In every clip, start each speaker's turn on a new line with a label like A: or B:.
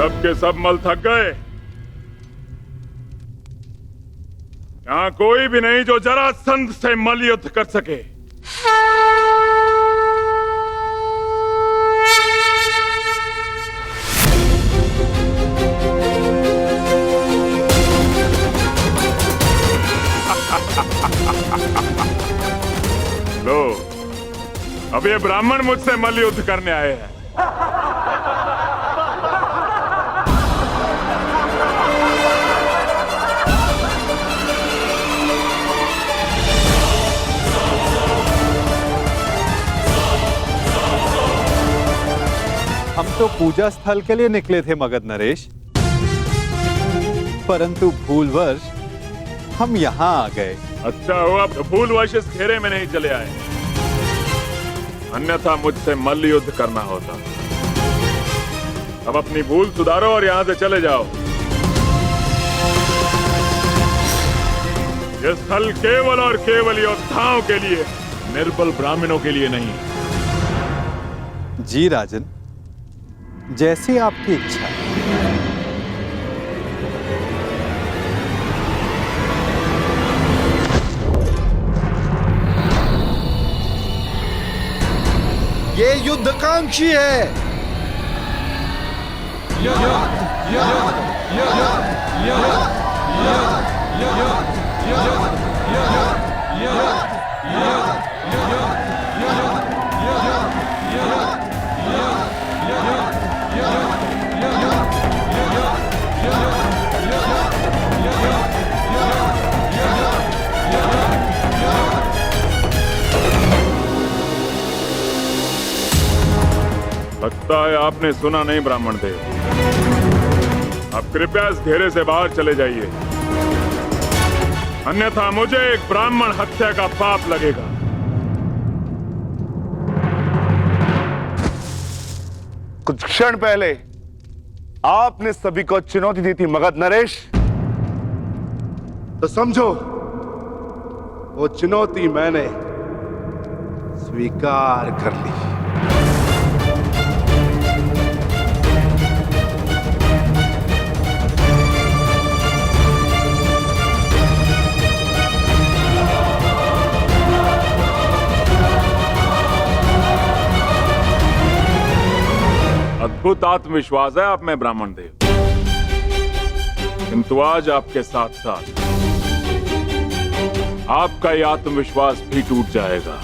A: सब के सब मल थक गए। यहां कोई भी नहीं जो जरासंध से मल युद्ध कर सके। लो, अब ये ब्राह्मण मुझसे मल युद्ध करने आए हैं।
B: हम तो पूजा स्थल के लिए निकले थे मगध नरेश, परंतु भूलवश हम यहाँ आ गए।
A: अच्छा हुआ भूलवश इस घेरे में नहीं चले आए, अन्यथा मुझसे मल्ल युद्ध करना होता। अब अपनी भूल सुधारो और यहां से चले जाओ। यह स्थल केवल और केवल योद्धाओं के लिए, निर्बल ब्राह्मणों के लिए नहीं।
B: जी राजन, जैसी आपकी इच्छा।
C: ये युद्धकांक्षी है।
A: लगता है आपने सुना नहीं ब्राह्मण देव। अब कृपया इस घेरे से बाहर चले जाइए, अन्यथा मुझे एक ब्राह्मण हत्या का पाप लगेगा।
D: कुछ क्षण पहले आपने सभी को चुनौती दी थी मगध नरेश, तो समझो वो चुनौती मैंने स्वीकार कर ली।
A: अद्भुत आत्मविश्वास है आप में ब्राह्मण देव, किंतु आज आपके साथ साथ आपका यह आत्मविश्वास भी टूट जाएगा।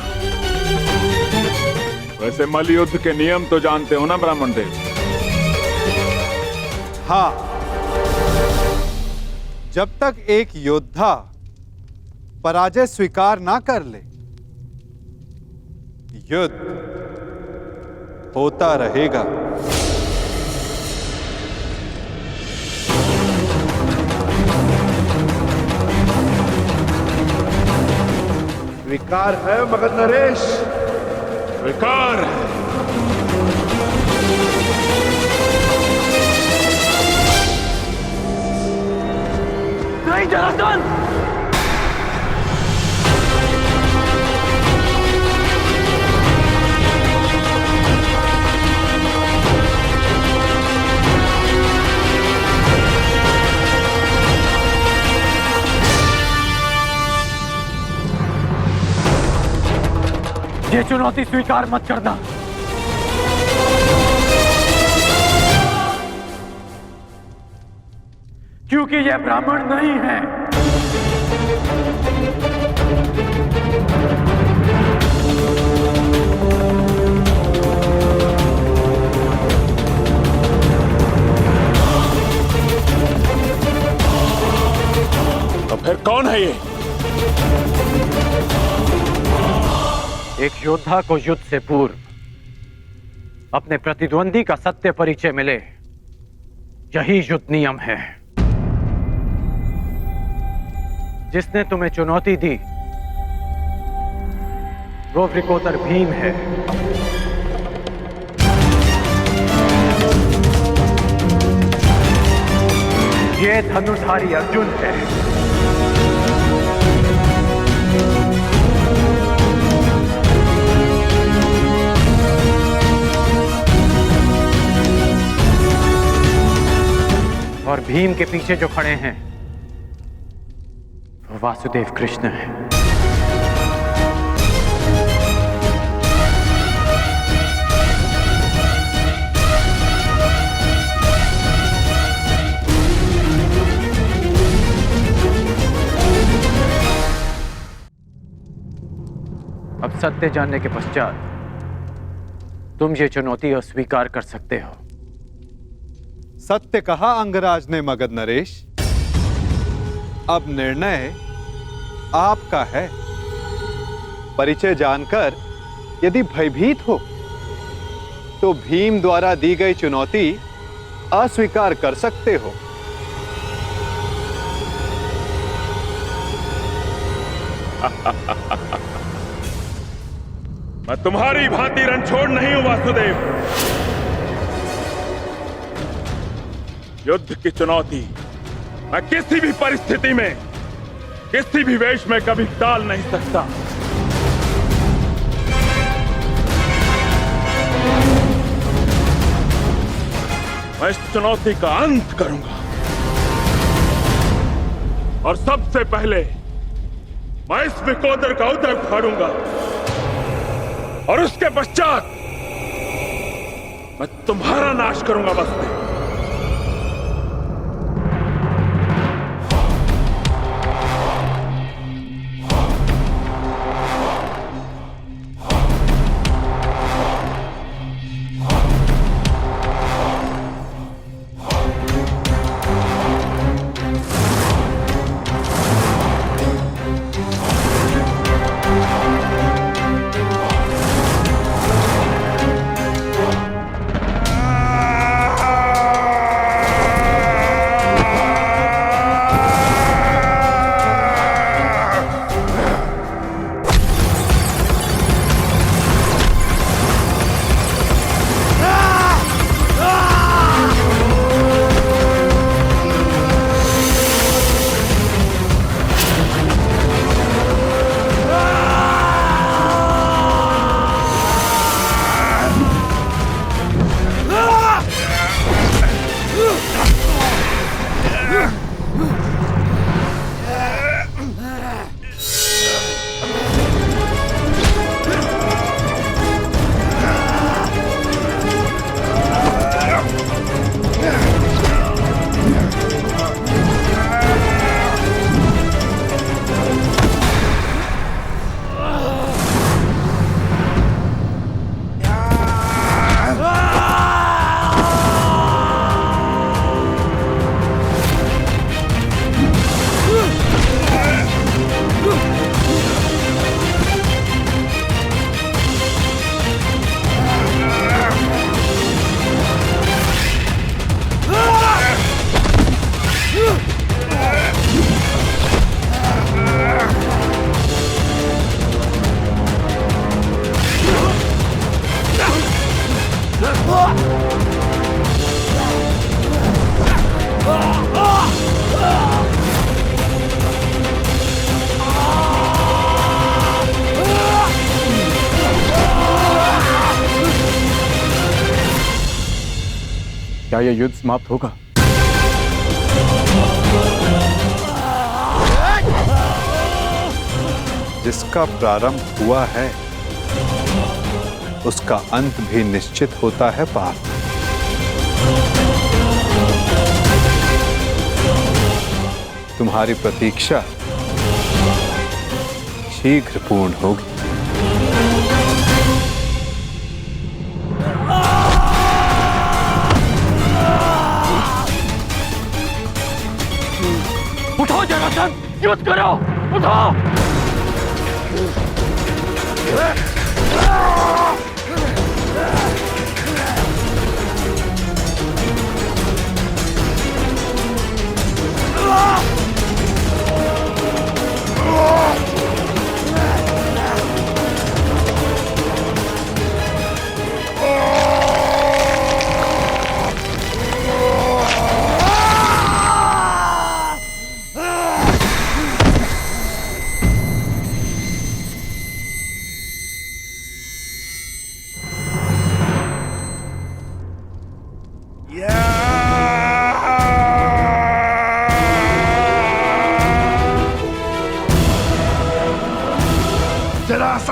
A: वैसे मल्ल युद्ध के नियम तो जानते हो ना ब्राह्मण देव?
B: हाँ, जब तक एक योद्धा पराजय स्वीकार ना कर ले, युद्ध होता रहेगा।
D: स्वीकार है मगध नरेश?
A: स्वीकार है।
E: नहीं जरासंध! ये चुनौती स्वीकार मत करना, क्योंकि ये ब्राह्मण नहीं है।
A: तो फिर कौन है ये?
E: एक योद्धा को युद्ध से पूर्व अपने प्रतिद्वंदी का सत्य परिचय मिले, यही युद्ध नियम है। जिसने तुम्हें चुनौती दी वो वृकोदर भीम है। ये धनुर्धारी अर्जुन है। भीम के पीछे जो खड़े हैं वो वासुदेव कृष्ण है। अब सत्य जानने के पश्चात तुम ये चुनौती अस्वीकार कर सकते हो।
B: सत्य कहा अंगराज ने मगध नरेश। अब निर्णय आपका है। परिचय जानकर यदि भयभीत हो तो भीम द्वारा दी गई चुनौती अस्वीकार कर सकते हो।
A: मैं तुम्हारी भांति रणछोड़ नहीं हूं वासुदेव। युद्ध की चुनौती मैं किसी भी परिस्थिति में, किसी भी वेश में कभी टाल नहीं सकता। मैं इस चुनौती का अंत करूंगा और सबसे पहले मैं इस विकोदर का उदर उखाड़ूंगा और उसके पश्चात मैं तुम्हारा नाश करूंगा वासुदेव।
B: क्या यह युद्ध समाप्त होगा? जिसका प्रारंभ हुआ है उसका अंत भी निश्चित होता है पार्थ। तुम्हारी प्रतीक्षा शीघ्र पूर्ण होगी।
E: उठो जरासंध, युद्ध करो, उठो।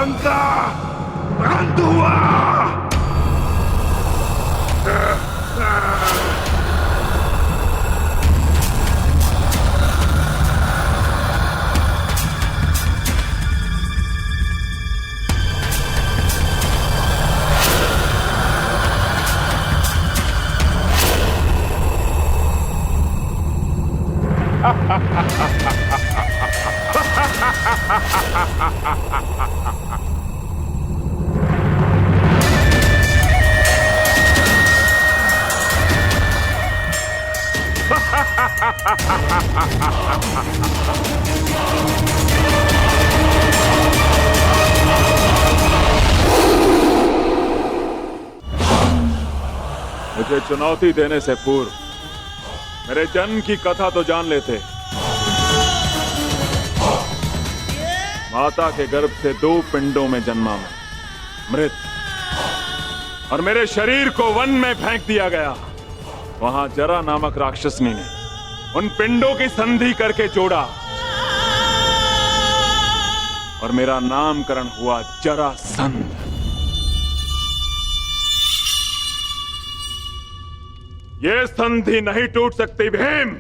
A: अंधा अंध हुआ। मुझे चुनौती देने से पूर्व मेरे जन्म की कथा तो जान लेते। माता के गर्भ से 2 पिंडों में जन्मा मैं, मृत, और मेरे शरीर को वन में फेंक दिया गया। वहां जरा नामक राक्षसनी ने उन पिंडों की संधि करके जोड़ा और मेरा नामकरण हुआ जरासंध। ये संधि नहीं टूट सकती भीम।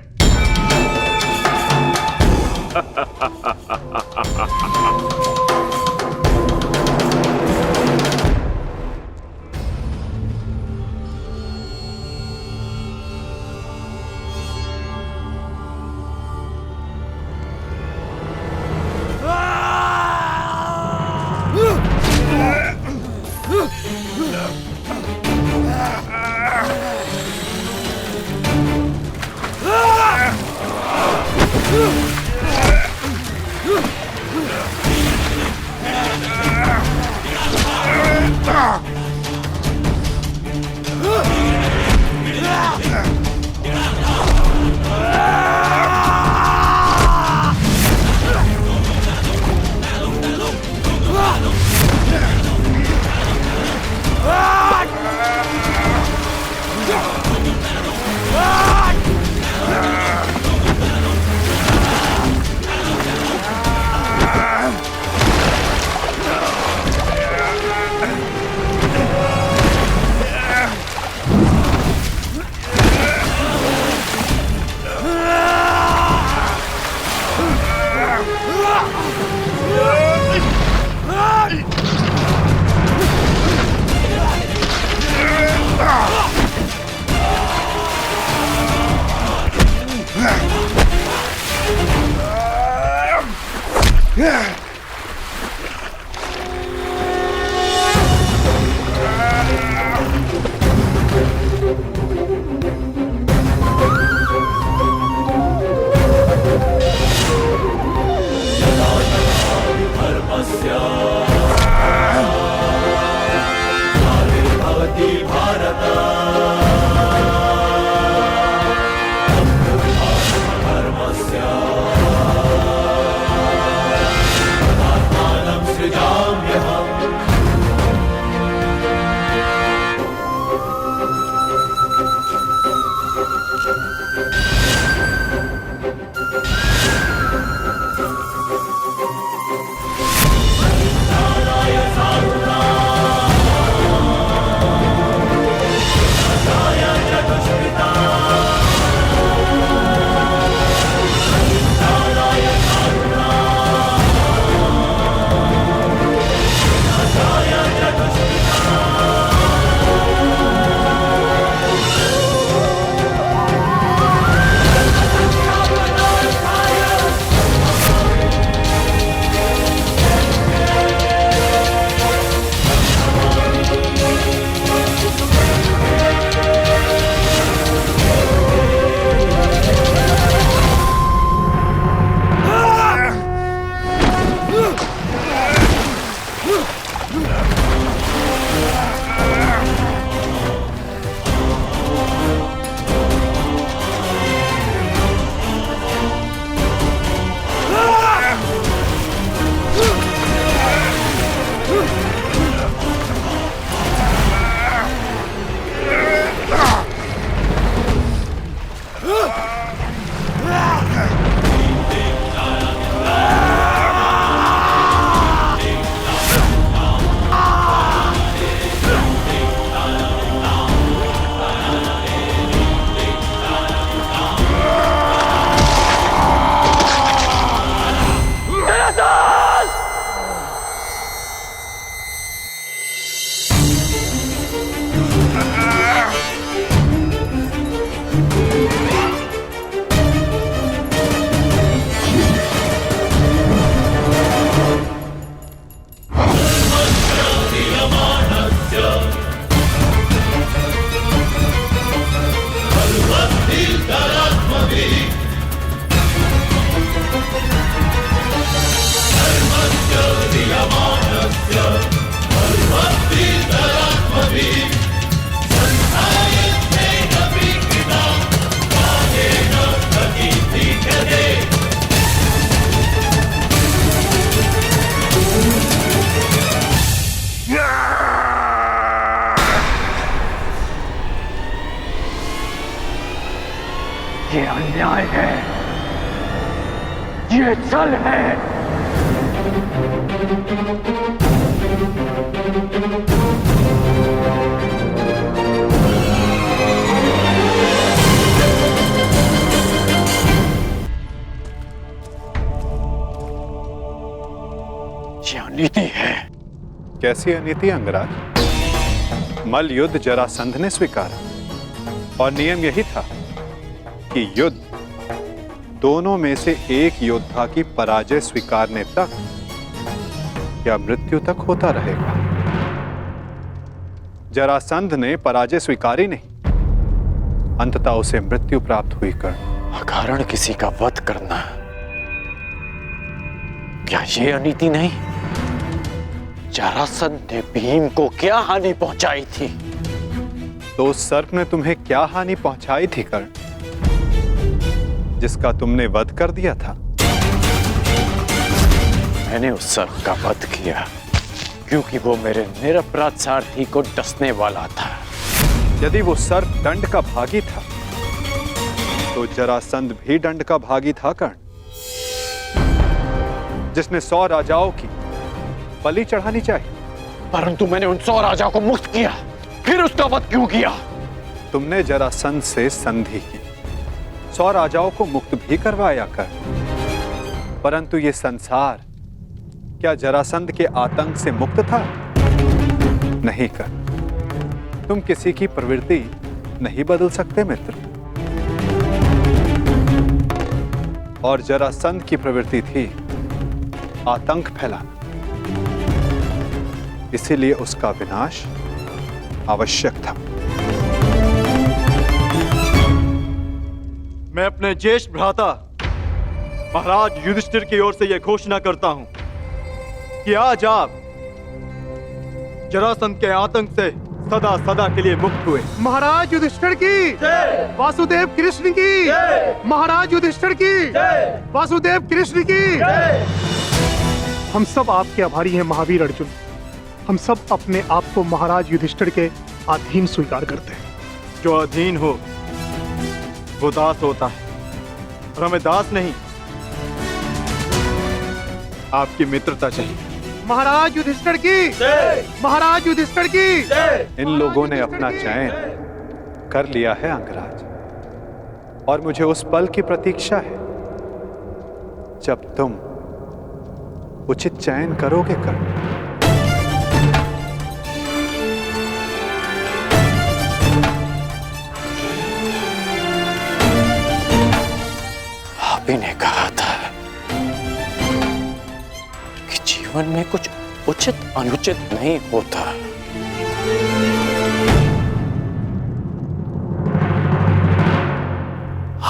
E: ये अन्याय है, ये छल है। ये अनीति है।
B: कैसी अनीति अंगराज? मल्ल युद्ध जरासंध ने स्वीकारा और नियम यही था कि युद्ध दोनों में से एक योद्धा की पराजय स्वीकारने तक या मृत्यु तक होता रहेगा। जरासंध ने पराजय स्वीकारी नहीं, अंततः उसे मृत्यु प्राप्त हुई कर्ण।
E: अकारण किसी का वध करना, क्या ये अनीति नहीं? जरासंध ने भीम को क्या हानि पहुंचाई थी?
B: तो उस सर्प ने तुम्हें क्या हानि पहुंचाई थी कर्ण, जिसका तुमने वध कर दिया था?
E: मैंने उस सर्प का वध किया क्योंकि वो मेरे निरपराध सारथी को डसने वाला था।
B: यदि वो सर्प दंड का भागी था तो जरासंध भी दंड का भागी था कर्ण, जिसने 100 राजाओं की बलि चढ़ानी चाहिए।
E: परंतु मैंने उन 100 राजाओं को मुक्त किया, फिर उसका वध क्यों किया?
B: तुमने जरासंध से संधि की, 100 राजाओं को मुक्त भी करवाया कर, परंतु ये संसार क्या जरासंध के आतंक से मुक्त था? नहीं कर। तुम किसी की प्रवृत्ति नहीं बदल सकते मित्र। और जरासंध की प्रवृत्ति थी आतंक फैलाना, इसीलिए उसका विनाश आवश्यक था।
F: मैं अपने ज्येष्ठ भ्राता महाराज युधिष्ठिर की ओर से यह घोषणा करता हूं कि आज आप जरासंध के आतंक से सदा सदा के लिए मुक्त हुए।
G: महाराज युधिष्ठिर की जय, वासुदेव कृष्ण की जय, महाराज युधिष्ठिर की जय, वासुदेव कृष्ण की जय। हम सब आपके आभारी हैं महावीर अर्जुन। हम सब अपने आप को महाराज युधिष्ठिर के अधीन स्वीकार करते हैं।
F: जो अधीन हो वो दास होता है, और हमें दास नहीं आपकी मित्रता चाहिए।
G: महाराज युधिष्ठिर की जय, महाराज युधिष्ठिर की जय।
B: इन लोगों ने अपना चयन कर लिया है अंगराज, और मुझे उस पल की प्रतीक्षा है जब तुम उचित चयन करोगे कर्ण।
E: आप ही ने कहा था कि जीवन में कुछ उचित अनुचित नहीं होता।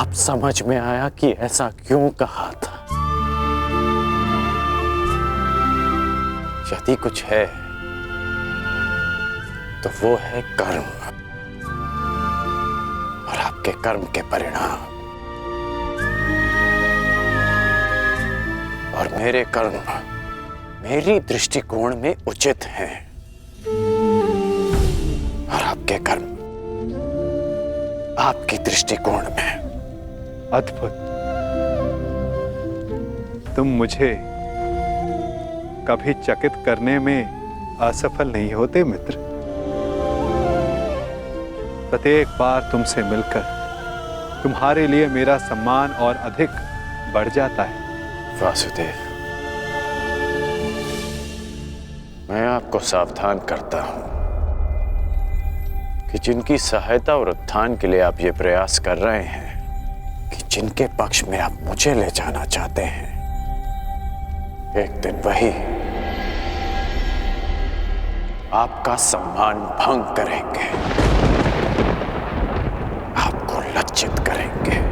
E: अब समझ में आया कि ऐसा क्यों कहा था। यदि कुछ है तो वो है कर्म, और आपके कर्म के परिणाम। और मेरे कर्म मेरी दृष्टिकोण में उचित हैं, और आपके कर्म आपकी दृष्टिकोण में।
B: अद्भुत। तुम मुझे कभी चकित करने में असफल नहीं होते मित्र। प्रत्येक बार तुमसे मिलकर तुम्हारे लिए मेरा सम्मान और अधिक बढ़ जाता है।
E: वासुदेव, मैं आपको सावधान करता हूं कि जिनकी सहायता और उत्थान के लिए आप ये प्रयास कर रहे हैं, कि जिनके पक्ष में आप मुझे ले जाना चाहते हैं, एक दिन वही आपका सम्मान भंग करेंगे, आपको लज्जित करेंगे।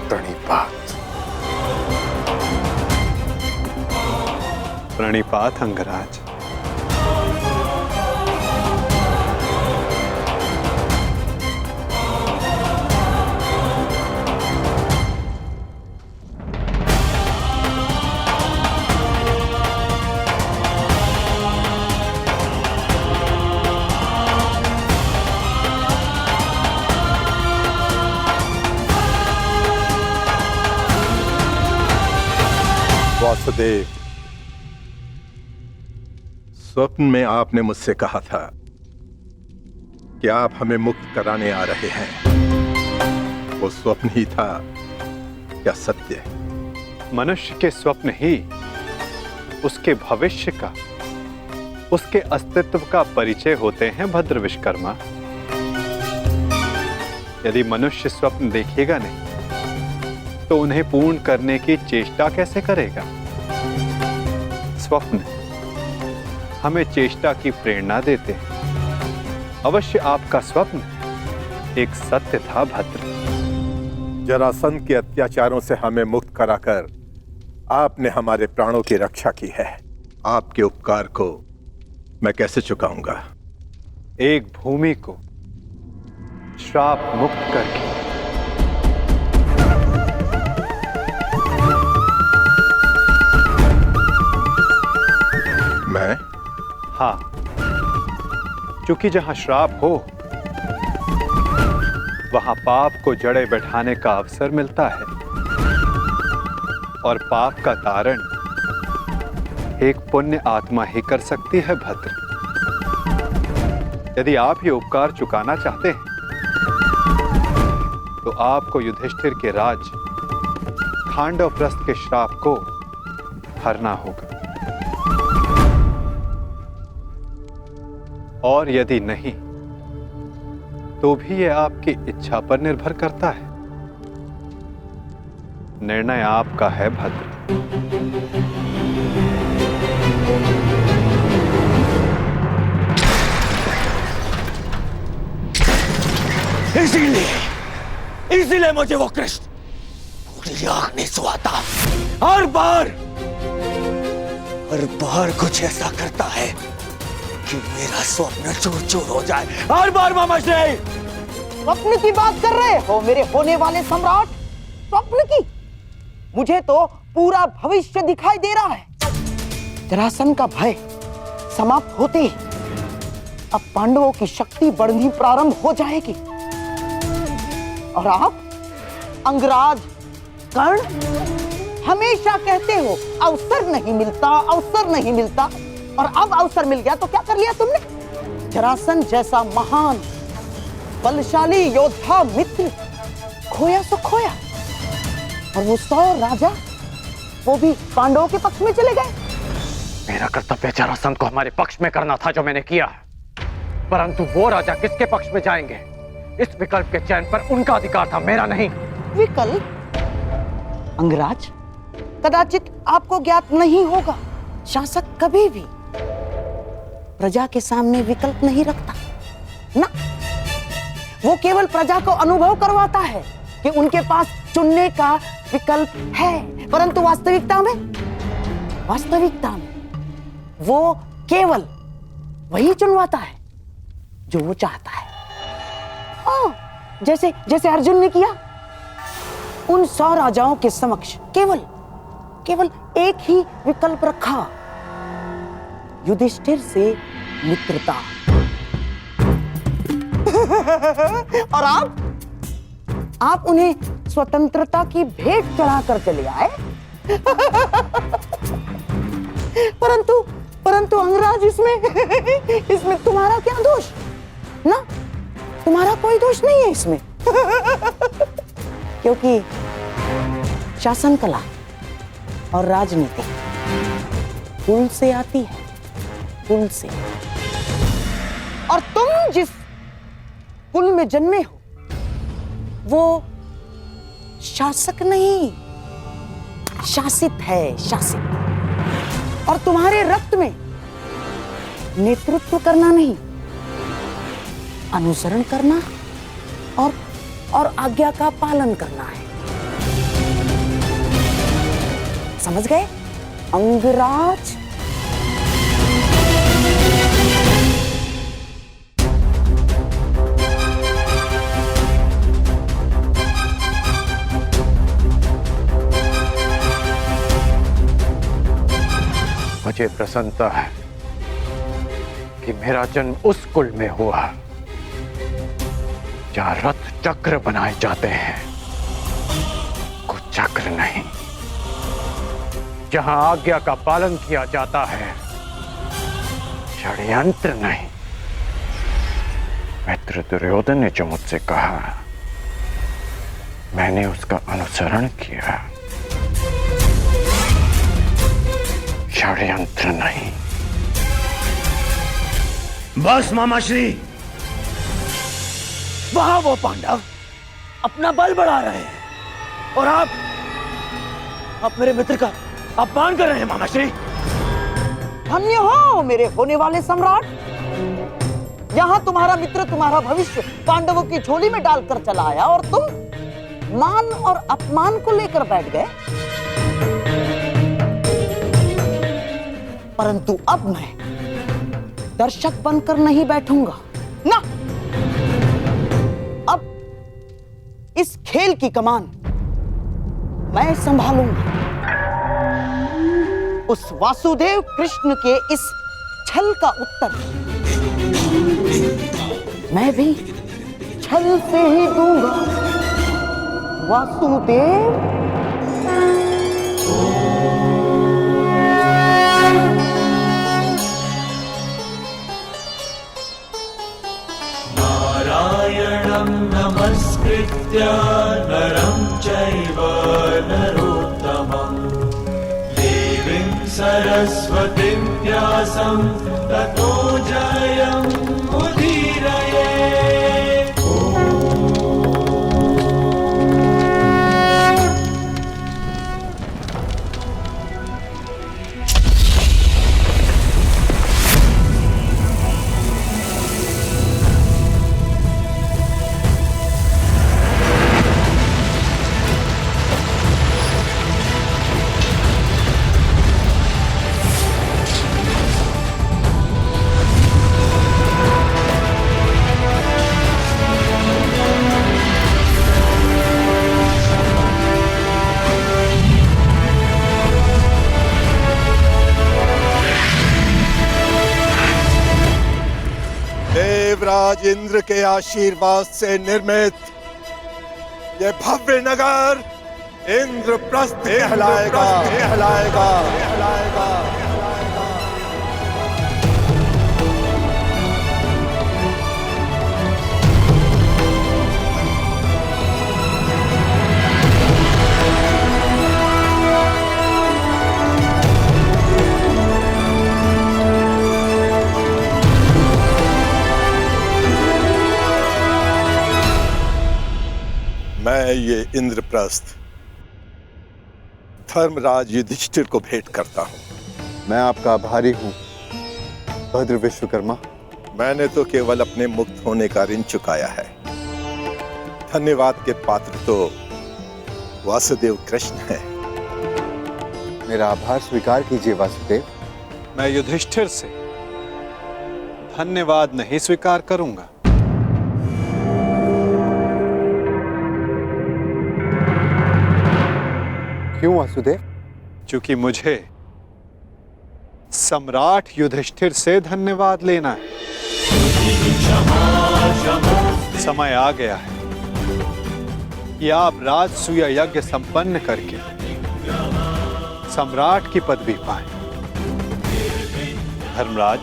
E: प्रणिपात।
B: प्रणिपात अंगराज।
H: वासुदेव, स्वप्न में आपने मुझसे कहा था कि आप हमें मुक्त कराने आ रहे हैं। वो स्वप्न ही था या सत्य?
B: मनुष्य के स्वप्न ही उसके भविष्य का, उसके अस्तित्व का परिचय होते हैं भद्र विश्वकर्मा। यदि मनुष्य स्वप्न देखेगा नहीं तो उन्हें पूर्ण करने की चेष्टा कैसे करेगा? स्वप्न हमें चेष्टा की प्रेरणा देते हैं। अवश्य आपका स्वप्न एक सत्य था भद्र।
H: जरासंध के अत्याचारों से हमें मुक्त कराकर आपने हमारे प्राणों की रक्षा की है। आपके उपकार को मैं कैसे चुकाऊंगा?
B: एक भूमि को श्राप मुक्त करके।
H: मैं?
B: हाँ, क्योंकि जहां श्राप हो वहां पाप को जड़े बैठाने का अवसर मिलता है और पाप का तारण एक पुण्य आत्मा ही कर सकती है भद्र। यदि आप ये उपकार चुकाना चाहते हैं तो आपको युधिष्ठिर के राज खांडवप्रस्थ के श्राप को हरना होगा, और यदि नहीं तो भी यह आपकी इच्छा पर निर्भर करता है। निर्णय आपका है भद्र।
I: इसीलिए मुझे वो कृष्ण पूरी आंख नहीं सुहाता। हर बार कुछ ऐसा करता है कि मेरा स्वप्न चूर चूर हो जाए। हर बार मामा श्री।
J: स्वप्न की बात कर रहे हो मेरे होने वाले सम्राट? स्वप्न की? मुझे तो पूरा भविष्य दिखाई दे रहा है। जरासंध का भय समाप्त होते ही अब पांडवों की शक्ति बढ़नी प्रारंभ हो जाएगी और आप अंगराज कर्ण हमेशा कहते हो अवसर नहीं मिलता, अवसर नहीं मिलता, और अब अवसर मिल गया तो क्या कर लिया तुमने? जरासंध जैसा महान बलशाली योद्धा मित्र खोया सो खोया, और वो 100 राजा वो भी पांडवों के पक्ष में चले गए।
E: मेरा कर्तव्य जरासंध को हमारे पक्ष में करना था जो मैंने किया, परंतु वो राजा किसके पक्ष में जाएंगे इस विकल्प के चयन पर उनका अधिकार था, मेरा नहीं।
J: विकल्प? अंगराज, कदाचित आपको ज्ञात नहीं होगा, शासक कभी भी प्रजा के सामने विकल्प नहीं रखता ना। वो केवल प्रजा को अनुभव करवाता है कि उनके पास चुनने का विकल्प है, परंतु वास्तविकता में वो केवल वही चुनवाता है जो वो चाहता है। जैसे अर्जुन ने किया, उन 100 राजाओं के समक्ष केवल एक ही विकल्प रखा, युधिष्ठिर से मित्रता। और आप उन्हें स्वतंत्रता की भेंट चढ़ाकर चले आए। परंतु अंगराज, इसमें तुम्हारा क्या दोष? ना, तुम्हारा कोई दोष नहीं है इसमें। क्योंकि शासन कला और राजनीति कुल से आती है, कुल से। और तुम जिस कुल में जन्मे हो वो शासक नहीं, शासित है, शासित। और तुम्हारे रक्त में नेतृत्व करना नहीं, अनुसरण करना और आज्ञा का पालन करना है। समझ गए अंगराज?
E: मुझे प्रसन्नता है कि मेरा जन्म उस कुल में हुआ जहां रथ चक्र बनाए जाते हैं, कुचक्र नहीं। जहां आज्ञा का पालन किया जाता है, षड्यंत्र नहीं। मित्र दुर्योधन ने जो मुझसे कहा, मैंने उसका अनुसरण किया। षड्यंत्र नहीं।
I: बस मामाश्री, वहां वो पांडव अपना बल बढ़ा रहे हैं और आप मेरे मित्र का अपमान कर रहे हैं मामाश्री।
J: धन्य हो मेरे होने वाले सम्राट। यहाँ तुम्हारा मित्र तुम्हारा भविष्य पांडवों की झोली में डालकर चला आया और तुम मान और अपमान को लेकर बैठ गए। परंतु अब मैं दर्शक बनकर नहीं बैठूंगा ना। अब इस खेल की कमान मैं संभालूंगा। उस वासुदेव कृष्ण के इस छल का उत्तर मैं भी छल से ही दूंगा। वासुदेव
K: नारायणं नमस्कृत्य नरं चैव नरोत्तमं देवीं सरस्वतीं व्यासं ततो जयमुदीरये।
H: देवराज इंद्र के आशीर्वाद से निर्मित ये भव्य नगर इंद्रप्रस्थ कहलाएगा। मैं ये इंद्रप्रस्थ धर्मराज युधिष्ठिर को भेंट करता हूं।
B: मैं आपका आभारी हूं भद्र विश्वकर्मा।
H: मैंने तो केवल अपने मुक्त होने का ऋण चुकाया है। धन्यवाद के पात्र तो वासुदेव कृष्ण हैं।
B: मेरा आभार स्वीकार कीजिए वासुदेव। मैं युधिष्ठिर से धन्यवाद नहीं स्वीकार करूंगा। क्यों वासुदेव? क्योंकि मुझे सम्राट युधिष्ठिर से धन्यवाद लेना है। समय आ गया है कि आप राजसूय यज्ञ संपन्न करके सम्राट की पदवी पाएं। धर्मराज,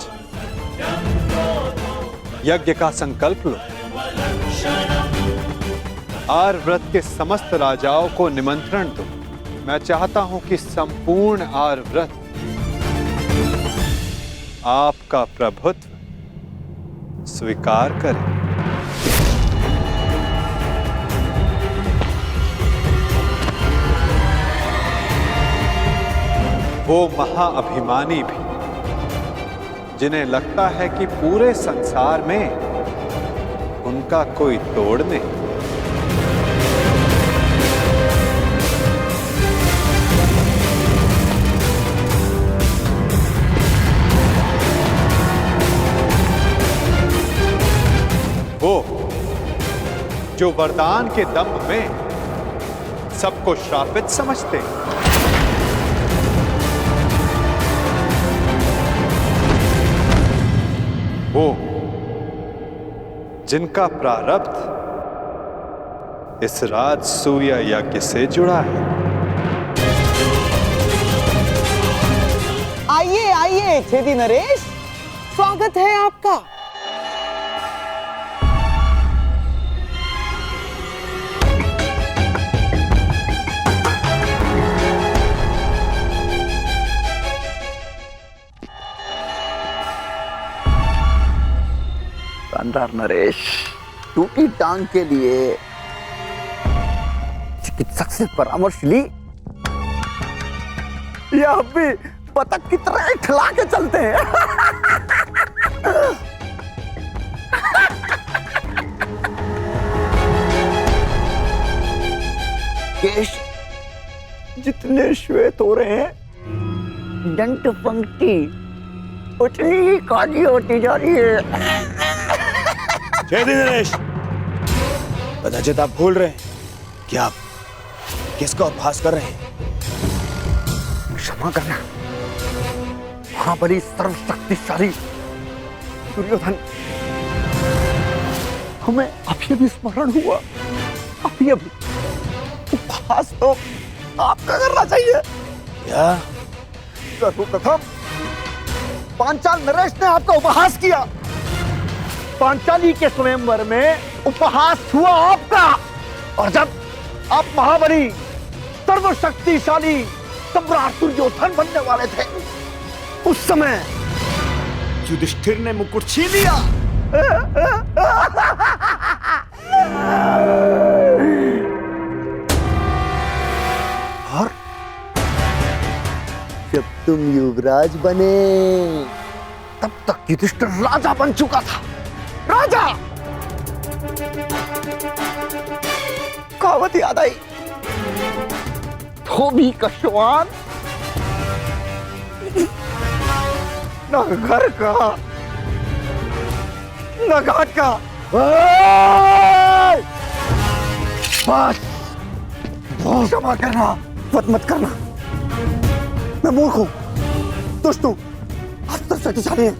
B: यज्ञ का संकल्प लो। आर्यव्रत के समस्त राजाओं को निमंत्रण दो। मैं चाहता हूं कि संपूर्ण आर्यव्रत आपका प्रभुत्व स्वीकार करे। वो महाअभिमानी भी जिन्हें लगता है कि पूरे संसार में उनका कोई तोड़ नहीं। वो जो वरदान के दंभ में सबको श्रापित समझते हैं। वो जिनका प्रारब्ध इस राजसूय यज्ञ से जुड़ा है।
J: छेदी नरेश, स्वागत है आपका।
L: शानदार नरेश, टूटी टांग के लिए चिकित्सक से परामर्श ली या अब भी बतख की तरह खिला के चलते हैं? केश जितने श्वेत हो रहे हैं, दंत पंक्ति उतनी ही काली होती जा रही है।
I: छेदी नरेश, कदाचित आप भूल रहे हैं कि आप किसका उपहास कर रहे हैं।
L: क्षमा करना महाबली सर्वशक्तिशाली दुर्योधन, हमें अभी अभी स्मरण हुआ, अभी अभी। उपहास तो आपका करना चाहिए।
I: क्या?
L: सर्वप्रथम पांचाल नरेश ने आपका उपहास किया। पांचाली के स्वयंवर में उपहास हुआ आपका, और जब आप महाबली सर्वशक्तिशाली सम्राट दुर्योधन बनने वाले थे, उस समय युधिष्ठिर ने मुकुट छीन लिया। और जब तुम युवराज बने, तब तक युधिष्ठिर राजा बन चुका था। राजा! कहावत याद आई, धोबी का श्वान न घर का न घाट का। बस क्षमा करना, मत करना। मैं मूर्ख हूं, दुष्ट हूं, आप तो शक्तिशाली हैं।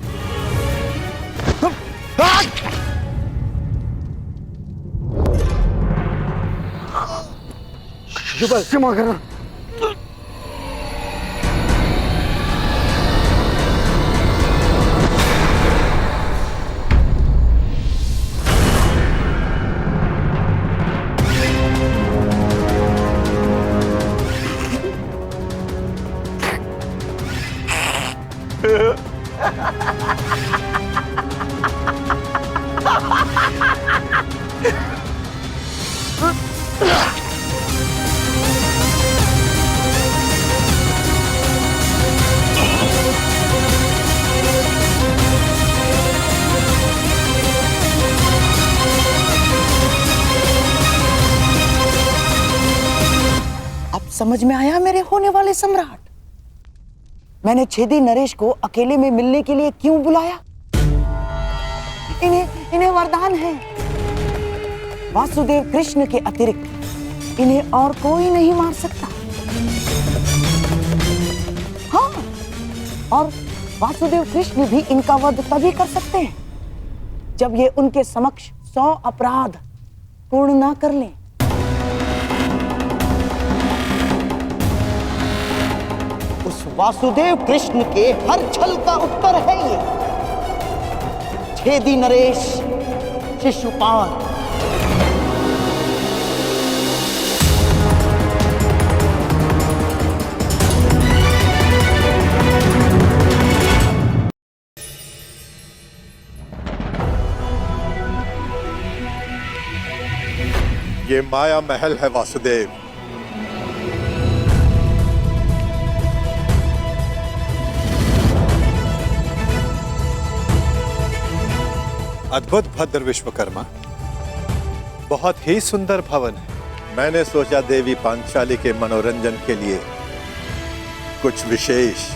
L: क्षमा करना।
J: समझ में आया मेरे होने वाले सम्राट? मैंने छेदी नरेश को अकेले में मिलने के लिए क्यों बुलाया? इन्हें वरदान है, वासुदेव कृष्ण के अतिरिक्त इन्हें और कोई नहीं मार सकता। हाँ, और वासुदेव कृष्ण भी इनका वध तभी कर सकते हैं जब ये उनके समक्ष 100 अपराध पूर्ण ना कर लें। उस वासुदेव कृष्ण के हर छल का उत्तर है ये छेदी नरेश शिशुपाल।
H: ये माया महल है वासुदेव।
B: अद्भुत भद्र विश्वकर्मा, बहुत ही सुंदर भवन है।
H: मैंने सोचा देवी पांचाली के मनोरंजन के लिए कुछ विशेष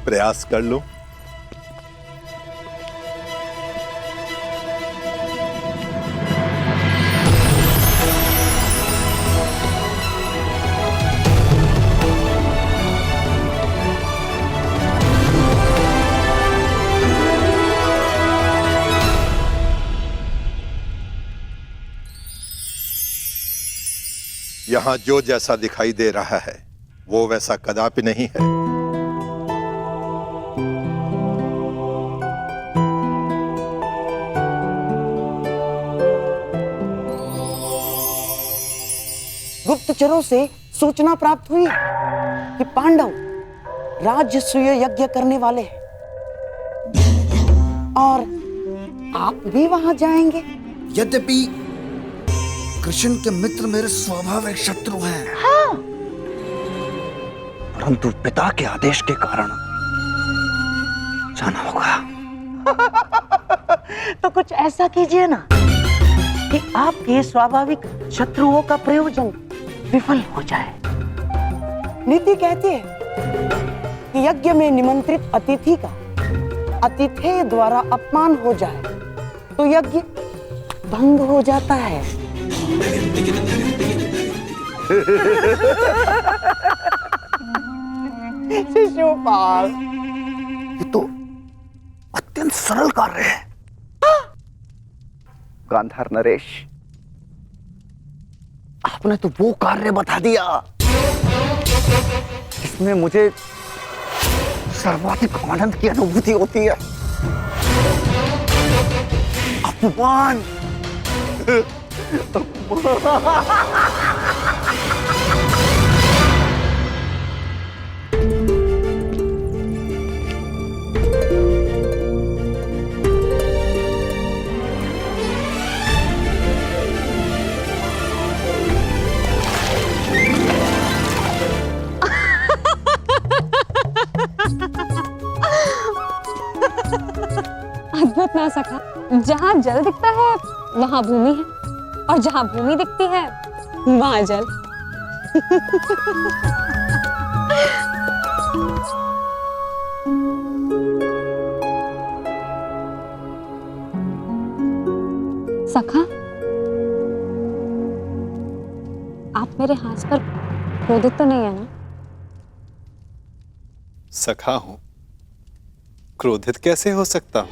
H: प्रयास कर लूं। यहां जो जैसा दिखाई दे रहा है वो वैसा कदापि नहीं है।
J: गुप्तचरों से सूचना प्राप्त हुई है कि पांडव राजसूय यज्ञ करने वाले हैं और आप भी वहां जाएंगे।
C: यद्यपि कृष्ण के मित्र मेरे स्वाभाविक शत्रु हैं,
J: हाँ।
L: परंतु पिता के आदेश के कारण जाना होगा।
J: तो कुछ ऐसा कीजिए ना कि आपके स्वाभाविक शत्रुओं का प्रयोजन विफल हो जाए। नीति कहती है कि यज्ञ में निमंत्रित अतिथि का अतिथेय द्वारा अपमान हो जाए तो यज्ञ भंग हो जाता है। शिशुपाल,
L: ये तो अत्यंत सरल कार्य है। गांधार नरेश, आपने तो वो कार्य बता दिया जिसमें मुझे सर्वाधिक आनंद की अनुभूति होती है। अपमान।
M: अद्भुत ना सका, जहाँ जल दिखता है वहाँ भूमि है और जहाँ भूमि दिखती है वहाँ जल। सखा, आप मेरे हाथ पर क्रोधित तो नहीं है ना?
B: सखा हूं, क्रोधित कैसे हो सकता हूं?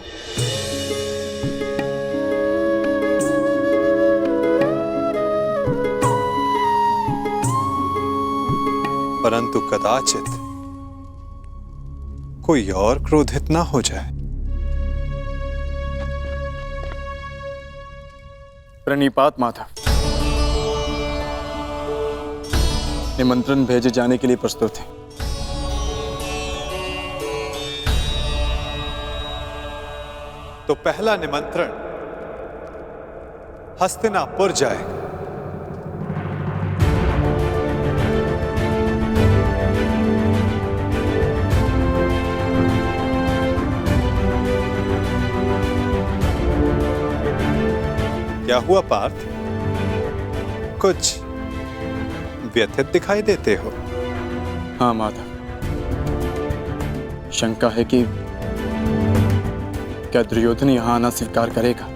B: परंतु कदाचित कोई और क्रोधित ना हो जाए।
F: प्रणिपात माता, निमंत्रण भेजे जाने के लिए प्रस्तुत है।
B: तो पहला निमंत्रण हस्तिनापुर जाएगा। क्या हुआ पार्थ, कुछ व्यथित दिखाई देते हो?
F: हाँ माता, शंका है कि क्या दुर्योधन यहां आना स्वीकार करेगा?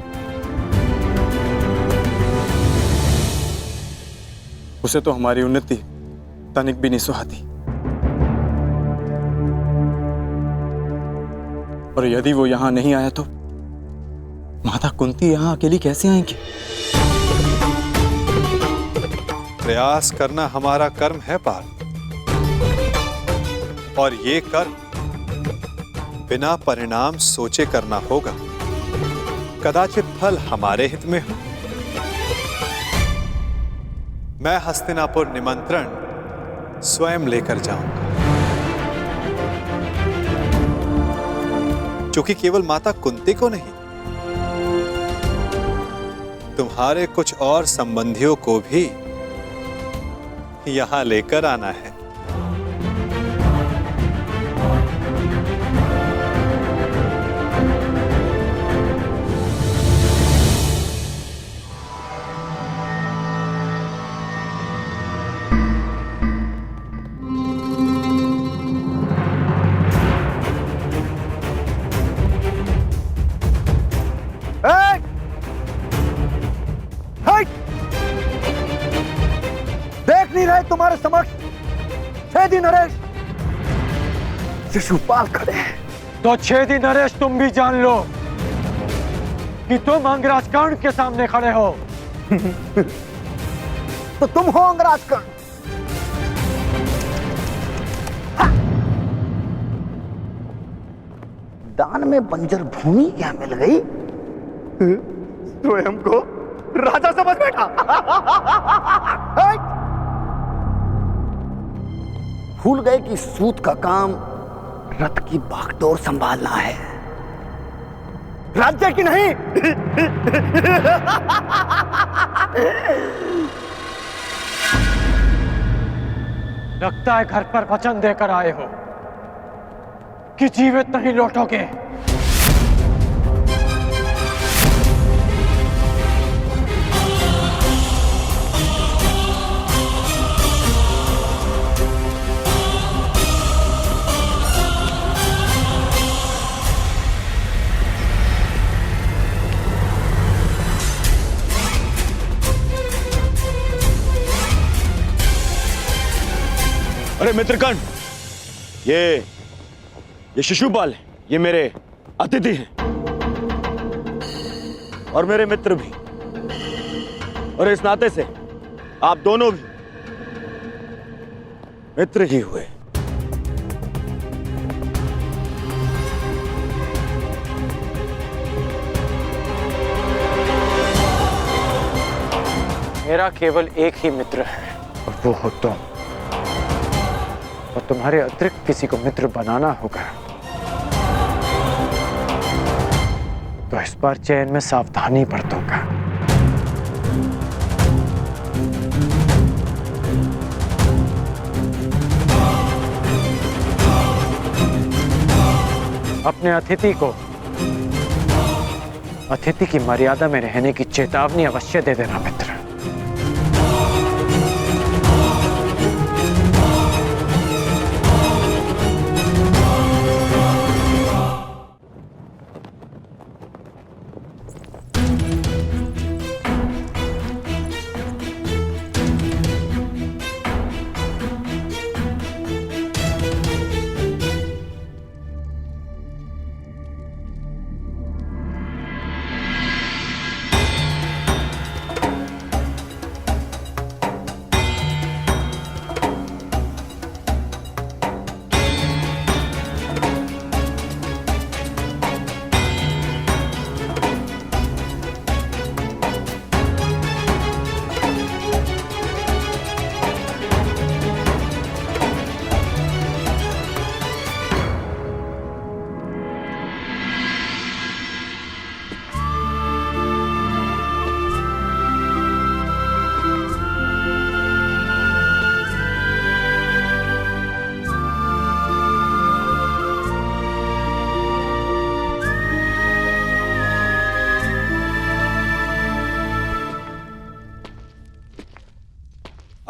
F: उसे तो हमारी उन्नति तनिक भी नहीं सुहाती, और यदि वो यहां नहीं आया तो माता कुंती यहां अकेली कैसे आएंगी?
B: प्रयास करना हमारा कर्म है पार्थ, और ये कर्म बिना परिणाम सोचे करना होगा। कदाचित फल हमारे हित में हो। मैं हस्तिनापुर निमंत्रण स्वयं लेकर जाऊंगा, क्योंकि केवल माता कुंती को नहीं, तुम्हारे कुछ और संबंधियों को भी यहां लेकर आना है।
L: देख नहीं रहे तुम्हारे समक्ष छेदी नरेश शिशुपाल खड़े हैं।
E: तो छेदी नरेश, तुम भी जान लो कि तुम अंगराज कर्ण के सामने खड़े हो।
L: तो तुम हो अंगराज कर्ण। दान में बंजर भूमि क्या मिल गई? स्वयं को राजा समझ बैठा। भूल गए कि सूत का काम रथ की बागडोर संभालना है, राज्य की नहीं।
E: लगता है घर पर वचन देकर आए हो कि जीवित नहीं लौटोगे।
I: अरे मित्रगण, ये शिशुपाल है, ये मेरे अतिथि हैं और मेरे मित्र भी, और इस नाते से आप दोनों भी मित्र ही हुए।
E: मेरा केवल एक ही मित्र है और वो हो तुम, और तुम्हारे अतिरिक्त किसी को मित्र बनाना होगा तो इस बार चयन में सावधानी बरतूंगा। अपने अतिथि की मर्यादा में रहने की चेतावनी अवश्य दे देना मित्र।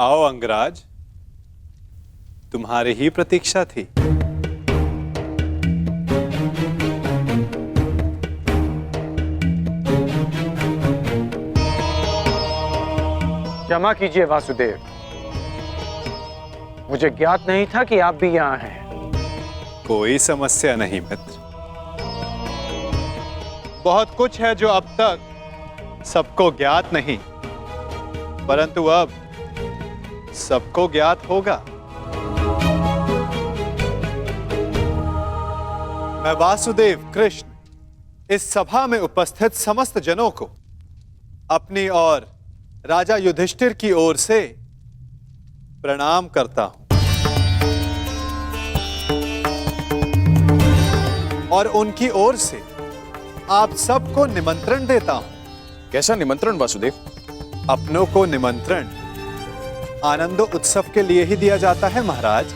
B: आओ अंगराज, तुम्हारी ही प्रतीक्षा थी।
E: क्षमा कीजिए वासुदेव, मुझे ज्ञात नहीं था कि आप भी यहाँ हैं।
B: कोई समस्या नहीं मित्र, बहुत कुछ है जो अब तक सबको ज्ञात नहीं, परंतु अब सबको ज्ञात होगा। मैं वासुदेव कृष्ण इस सभा में उपस्थित समस्त जनों को अपनी और राजा युधिष्ठिर की ओर से प्रणाम करता हूं और उनकी ओर से आप सबको निमंत्रण देता हूं।
I: कैसा निमंत्रण वासुदेव?
B: अपनों को निमंत्रण आनंदो उत्सव के लिए ही दिया जाता है महाराज।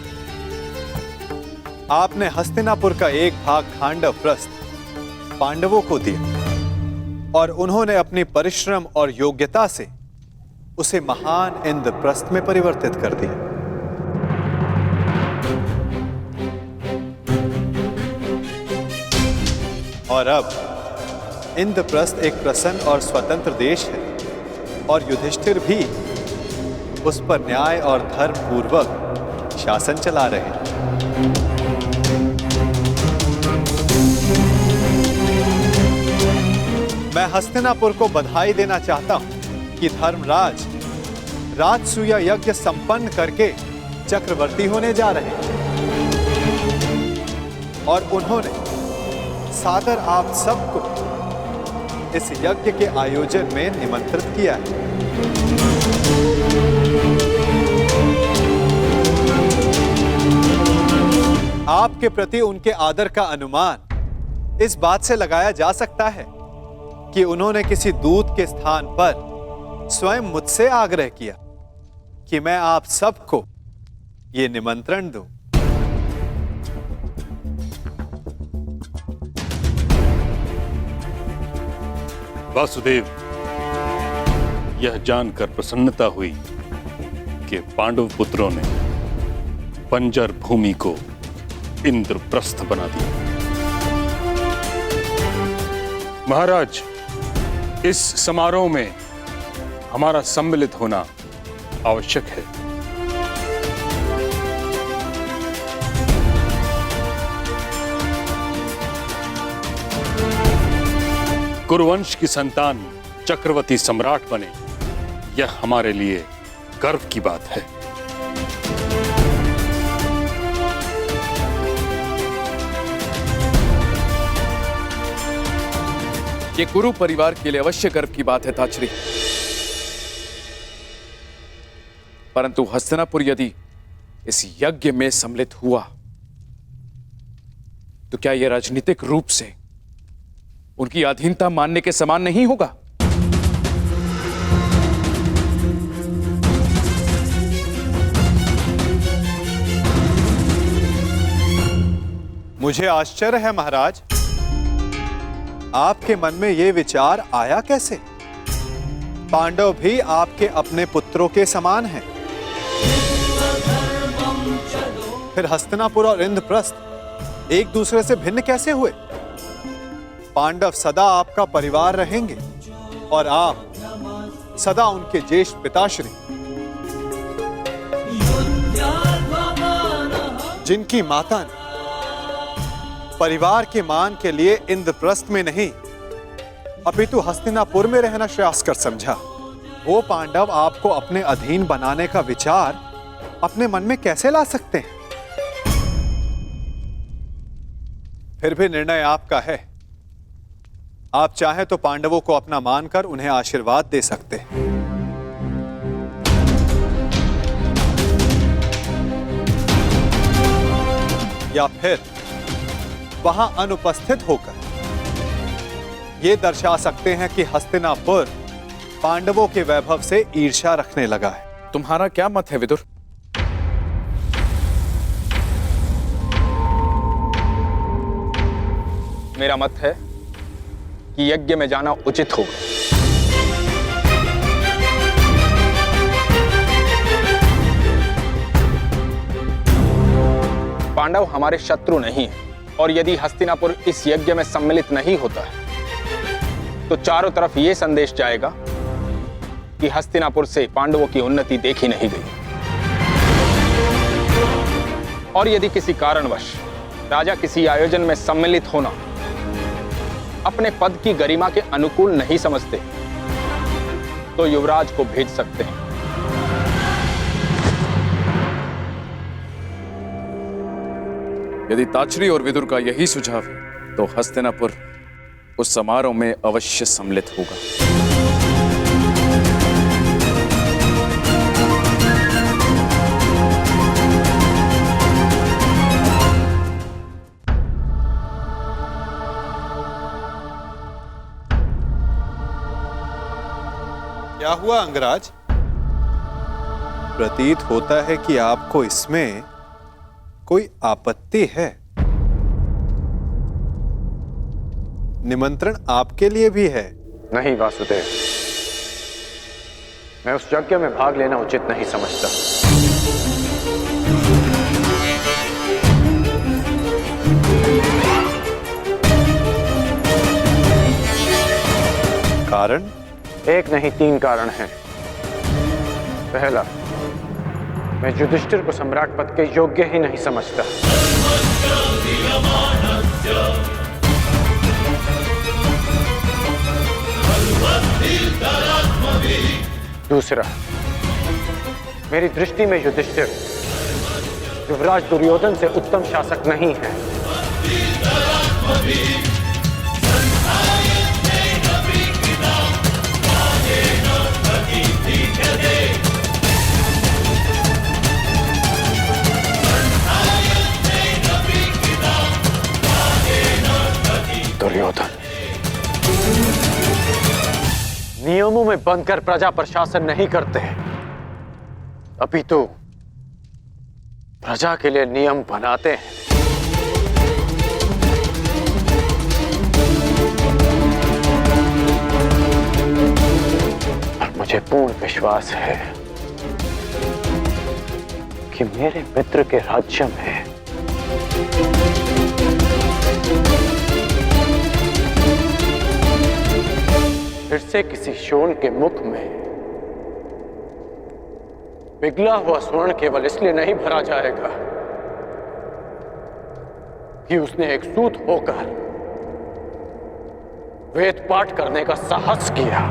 B: आपने हस्तिनापुर का एक भाग खांडव प्रस्थ पांडवों को दिया और उन्होंने अपनी परिश्रम और योग्यता से उसे महान इंद्रप्रस्थ में परिवर्तित कर दिया। और अब इंद्रप्रस्थ एक प्रसन्न और स्वतंत्र देश है और युधिष्ठिर भी उस पर न्याय और धर्म पूर्वक शासन चला रहे हैं। मैं हस्तिनापुर को बधाई देना चाहता हूं कि धर्मराज राजसूया यज्ञ संपन्न करके चक्रवर्ती होने जा रहे हैं और उन्होंने सादर आप सबको इस यज्ञ के आयोजन में निमंत्रित किया है। आपके प्रति उनके आदर का अनुमान इस बात से लगाया जा सकता है कि उन्होंने किसी दूत के स्थान पर स्वयं मुझसे आग्रह किया कि मैं आप सबको ये निमंत्रण दूं।
A: वासुदेव, यह जानकर प्रसन्नता हुई कि पांडव पुत्रों ने बंजर भूमि को इंद्रप्रस्थ बना दिया। महाराज, इस समारोह में हमारा सम्मिलित होना आवश्यक है। कुरुवंश की संतान चक्रवर्ती सम्राट बने, यह हमारे लिए गर्व की बात है।
N: ये कुरु परिवार के लिए अवश्य गर्व की बात है ताचरी, परंतु हस्तिनापुर यदि इस यज्ञ में सम्मिलित हुआ तो क्या यह राजनीतिक रूप से उनकी अधीनता मानने के समान नहीं होगा?
B: मुझे आश्चर्य है महाराज, आपके मन में यह विचार आया कैसे? पांडव भी आपके अपने पुत्रों के समान हैं। फिर हस्तिनापुर और इंद्रप्रस्थ एक दूसरे से भिन्न कैसे हुए? पांडव सदा आपका परिवार रहेंगे और आप सदा उनके ज्येष्ठ पिताश्री, जिनकी माता ने परिवार के मान के लिए इंद्रप्रस्थ में नहीं अपितु हस्तिनापुर में रहना श्रेयस्कर समझा, वो पांडव आपको अपने अधीन बनाने का विचार अपने मन में कैसे ला सकते हैं? फिर भी निर्णय आपका है। आप चाहें तो पांडवों को अपना मानकर उन्हें आशीर्वाद दे सकते हैं, या फिर वहां अनुपस्थित होकर यह दर्शा सकते हैं कि हस्तिनापुर पांडवों के वैभव से ईर्ष्या रखने लगा है।
N: तुम्हारा क्या मत है विदुर?
O: मेरा मत है कि यज्ञ में जाना उचित होगा। पांडव हमारे शत्रु नहीं हैं, और यदि हस्तिनापुर इस यज्ञ में सम्मिलित नहीं होता है तो चारों तरफ यह संदेश जाएगा कि हस्तिनापुर से पांडवों की उन्नति देखी नहीं गई। और यदि किसी कारणवश राजा किसी आयोजन में सम्मिलित होना अपने पद की गरिमा के अनुकूल नहीं समझते तो युवराज को भेज सकते हैं।
N: यदि ताचरी और विदुर का यही सुझाव है तो हस्तिनापुर उस समारोह में अवश्य सम्मिलित होगा।
B: क्या हुआ अंगराज? प्रतीत होता है कि आपको इसमें कोई आपत्ति है। निमंत्रण आपके लिए भी है।
E: नहीं वासुदेव, मैं उस यज्ञ में भाग लेना उचित नहीं समझता।
B: कारण?
E: एक नहीं, 3 कारण हैं। पहला, मैं युधिष्ठिर को सम्राट पद के योग्य ही नहीं समझता। दूसरा, मेरी दृष्टि में युधिष्ठिर युवराज दुर्योधन से उत्तम शासक नहीं है। नियमों में बंधकर प्रजा प्रशासन नहीं करते, अभी तो प्रजा के लिए नियम बनाते हैं। और मुझे पूर्ण विश्वास है कि मेरे मित्र के राज्य में फिर से किसी शोण के मुख में पिघला हुआ स्वर्ण केवल इसलिए नहीं भरा जाएगा कि उसने एक सूत होकर वेद पाठ करने का साहस किया।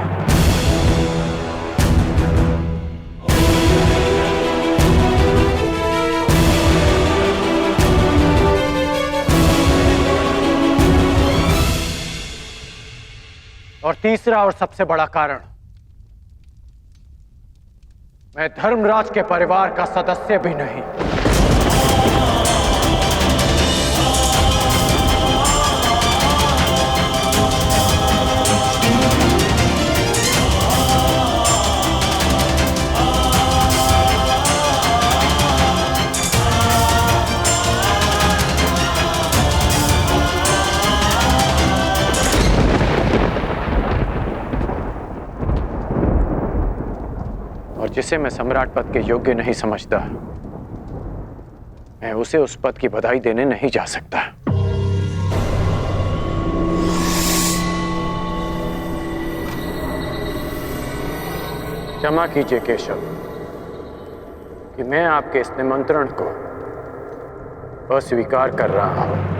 E: और तीसरा और सबसे बड़ा कारण, मैं धर्मराज के परिवार का सदस्य भी नहीं। और जिसे मैं सम्राट पद के योग्य नहीं समझता, मैं उसे उस पद की बधाई देने नहीं जा सकता। क्षमा कीजिए केशव कि मैं आपके इस निमंत्रण को अस्वीकार कर रहा हूं।